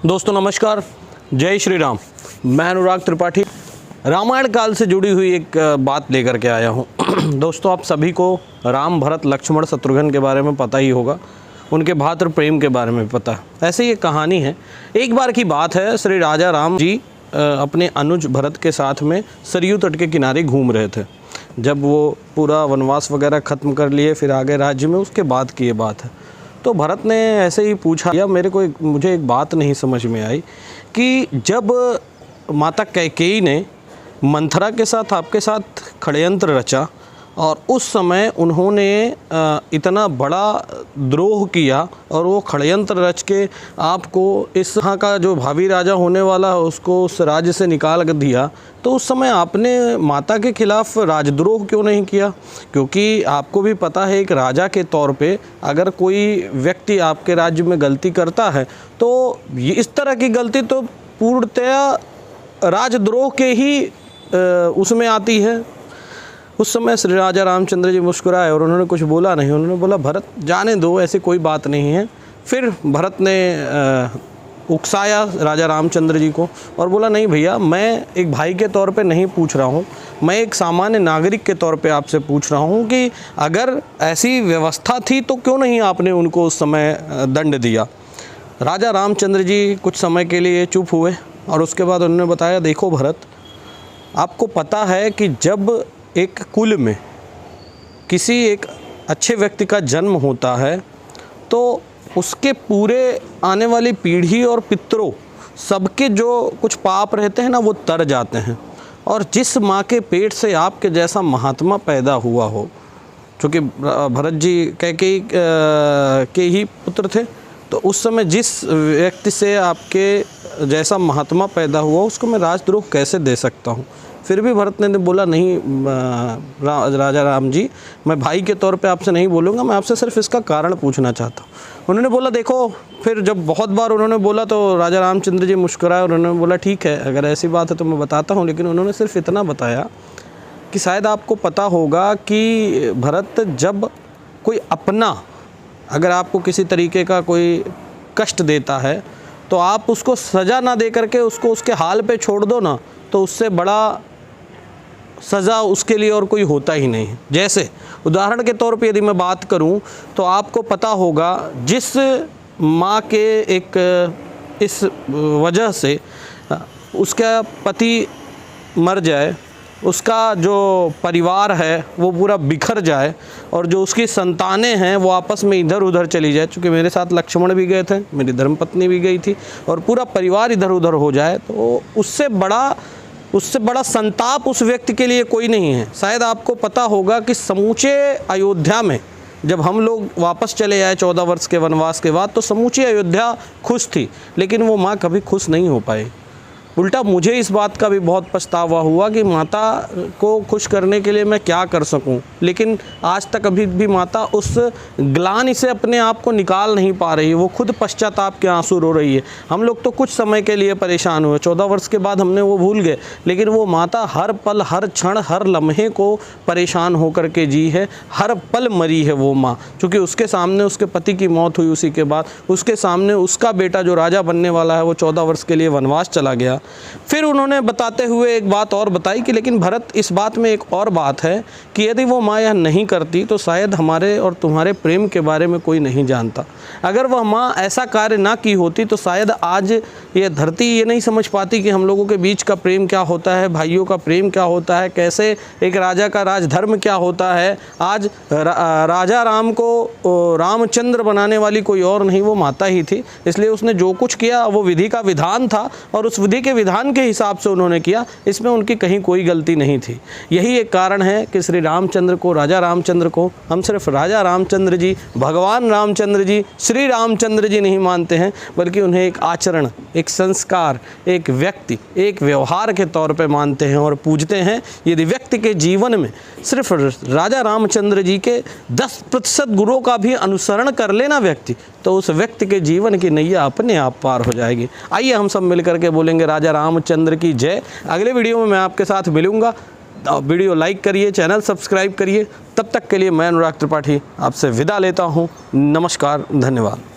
दोस्तों नमस्कार, जय श्री राम। मैं अनुराग त्रिपाठी रामायण काल से जुड़ी हुई एक बात लेकर के आया हूँ। दोस्तों आप सभी को राम, भरत, लक्ष्मण, शत्रुघ्न के बारे में पता ही होगा, उनके भातृ प्रेम के बारे में भी पता है। ऐसे ही एक कहानी है। एक बार की बात है, श्री राजा राम जी अपने अनुज भरत के साथ में सरयू तट के किनारे घूम रहे थे। जब वो पूरा वनवास वगैरह ख़त्म कर लिए, फिर आगे राज्य में, उसके बाद की ये बात है। तो भरत ने ऐसे ही पूछा, या मुझे एक बात नहीं समझ में आई कि जब माता कैकेयी ने मंथरा के साथ आपके साथ षड्यंत्र रचा और उस समय उन्होंने इतना बड़ा द्रोह किया और वो षड्यंत्र रच के आपको इस यहाँ का जो भावी राजा होने वाला है उसको उस राज्य से निकाल कर दिया, तो उस समय आपने माता के खिलाफ राजद्रोह क्यों नहीं किया? क्योंकि आपको भी पता है, एक राजा के तौर पे अगर कोई व्यक्ति आपके राज्य में गलती करता है तो ये इस तरह की गलती तो पूर्णतया राजद्रोह के ही उसमें आती है। उस समय श्री राजा रामचंद्र जी मुस्कुराए और उन्होंने कुछ बोला नहीं। उन्होंने बोला, भरत जाने दो, ऐसी कोई बात नहीं है। फिर भरत ने उकसाया राजा रामचंद्र जी को और बोला, नहीं भैया, मैं एक भाई के तौर पे नहीं पूछ रहा हूँ, मैं एक सामान्य नागरिक के तौर पे आपसे पूछ रहा हूँ कि अगर ऐसी व्यवस्था थी तो क्यों नहीं आपने उनको उस समय दंड दिया। राजा रामचंद्र जी कुछ समय के लिए चुप हुए और उसके बाद उन्होंने बताया, देखो भरत, आपको पता है कि जब एक कुल में किसी एक अच्छे व्यक्ति का जन्म होता है तो उसके पूरे आने वाली पीढ़ी और पितरों सबके जो कुछ पाप रहते हैं ना, वो तर जाते हैं। और जिस माँ के पेट से आपके जैसा महात्मा पैदा हुआ हो, चूँकि भरत जी कैकेयी के ही पुत्र थे, तो उस समय जिस व्यक्ति से आपके जैसा महात्मा पैदा हुआ उसको मैं राजद्रोह कैसे दे सकता हूँ? फिर भी भरत ने बोला, नहीं राजा राम जी, मैं भाई के तौर पे आपसे नहीं बोलूँगा, मैं आपसे सिर्फ इसका कारण पूछना चाहता हूँ। उन्होंने बोला, देखो, फिर जब बहुत बार उन्होंने बोला तो राजा रामचंद्र जी मुस्कुराए और उन्होंने बोला, ठीक है, अगर ऐसी बात है तो मैं बताता हूँ। लेकिन उन्होंने सिर्फ इतना बताया कि शायद आपको पता होगा कि भरत, जब कोई अपना अगर आपको किसी तरीके का कोई कष्ट देता है तो आप उसको सज़ा ना दे करके उसको उसके हाल पे छोड़ दो ना, तो उससे बड़ा सज़ा उसके लिए और कोई होता ही नहीं है। जैसे उदाहरण के तौर पे यदि मैं बात करूं तो आपको पता होगा, जिस माँ के एक इस वजह से उसका पति मर जाए, उसका जो परिवार है वो पूरा बिखर जाए और जो उसकी संतानें हैं वो आपस में इधर उधर चली जाए, चूँकि मेरे साथ लक्ष्मण भी गए थे, मेरी धर्मपत्नी भी गई थी, और पूरा परिवार इधर उधर हो जाए, तो उससे बड़ा संताप उस व्यक्ति के लिए कोई नहीं है। शायद आपको पता होगा कि समूचे अयोध्या में जब हम लोग वापस चले आए 14 वर्ष के वनवास के बाद, तो समूची अयोध्या खुश थी, लेकिन वो माँ कभी खुश नहीं हो पाई। उल्टा मुझे इस बात का भी बहुत पछतावा हुआ कि माता को खुश करने के लिए मैं क्या कर सकूं, लेकिन आज तक अभी भी माता उस ग्लानि से अपने आप को निकाल नहीं पा रही है। वो खुद पश्चाताप के आंसू रो रही है। हम लोग तो कुछ समय के लिए परेशान हुए, 14 वर्ष के बाद हमने वो भूल गए, लेकिन वो माता हर पल, हर क्षण, हर लम्हे को परेशान होकर के जी है, हर पल मरी है वो माँ। चूँकि उसके सामने उसके पति की मौत हुई, उसी के बाद उसके सामने उसका बेटा जो राजा बनने वाला है वो 14 वर्ष के लिए वनवास चला गया। फिर उन्होंने बताते हुए एक बात और बताई कि लेकिन भरत, इस बात में एक और बात है कि यदि वो माँ यह नहीं करती तो शायद हमारे और तुम्हारे प्रेम के बारे में कोई नहीं जानता। अगर वह माँ ऐसा कार्य ना की होती तो शायद आज ये धरती ये नहीं समझ पाती कि हम लोगों के बीच का प्रेम क्या होता है, भाइयों का प्रेम क्या होता है, कैसे एक राजा का राजधर्म क्या होता है। आज राजा राम को रामचंद्र बनाने वाली कोई और नहीं, वो माता ही थी। इसलिए उसने जो कुछ किया वो विधि का विधान था और उस विधि के विधान के हिसाब से उन्होंने किया, इसमें उनकी कहीं कोई गलती नहीं थी। यही एक कारण है कि श्री रामचंद्र को, राजा रामचंद्र को हम सिर्फ राजा रामचंद्र जी, भगवान रामचंद्र जी, श्री रामचंद्र जी नहीं मानते हैं, बल्कि उन्हें एक आचरण, एक संस्कार, एक व्यक्ति, एक व्यवहार के तौर पे मानते हैं और पूजते हैं। यदि व्यक्ति के जीवन में सिर्फ राजा रामचंद्र जी के 10% गुणों का भी अनुसरण कर लेना व्यक्ति, तो उस व्यक्ति के जीवन की नैया अपने आप पार हो जाएगी। आइए हम सब मिलकर के बोलेंगे राजा रामचंद्र की जय। अगले वीडियो में मैं आपके साथ मिलूंगा। वीडियो लाइक करिए, चैनल सब्सक्राइब करिए। तब तक के लिए मैं अनुराग त्रिपाठी आपसे विदा लेता हूँ। नमस्कार, धन्यवाद।